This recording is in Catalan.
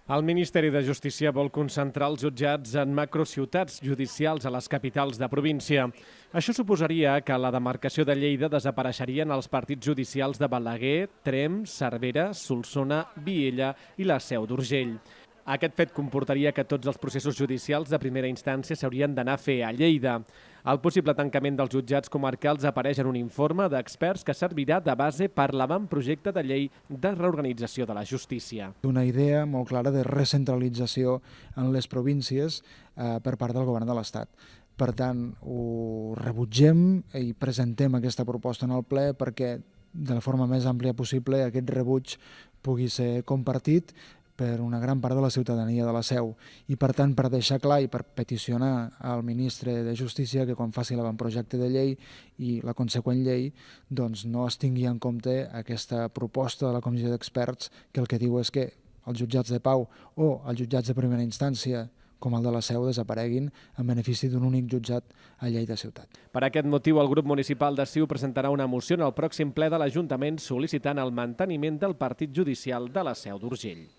El Ministeri de Justícia vol concentrar els jutjats en macrociutats judicials a les capitals de província. Això suposaria que a la demarcació de Lleida desapareixerien els partits judicials de Balaguer, Tremp, Cervera, Solsona, Viella i la Seu d'Urgell. Aquest fet comportaria que tots els processos judicials de primera instància s'haurien d'anar a fer a Lleida. El possible tancament dels jutjats comarcals apareix en un informe d'experts que servirà de base per l'avantprojecte de llei de reorganització de la justícia. Una idea molt clara de recentralització en les províncies per part del govern de l'Estat. Per tant, ho rebutgem i presentem aquesta proposta en el ple perquè de la forma més àmplia possible aquest rebuig pugui ser compartit per una gran part de la ciutadania de la Seu. I per tant, per deixar clar i per peticionar al ministre de Justícia que quan faci l'avantprojecte de llei i la conseqüent llei doncs no es tingui en compte aquesta proposta de la comissió d'experts que el que diu és que els jutjats de pau o els jutjats de primera instància com el de la Seu desapareguin en benefici d'un únic jutjat a Lleida ciutat. Per aquest motiu, el grup municipal de CiU presentarà una moció en el pròxim ple de l'Ajuntament sol·licitant el manteniment del partit judicial de la Seu d'Urgell.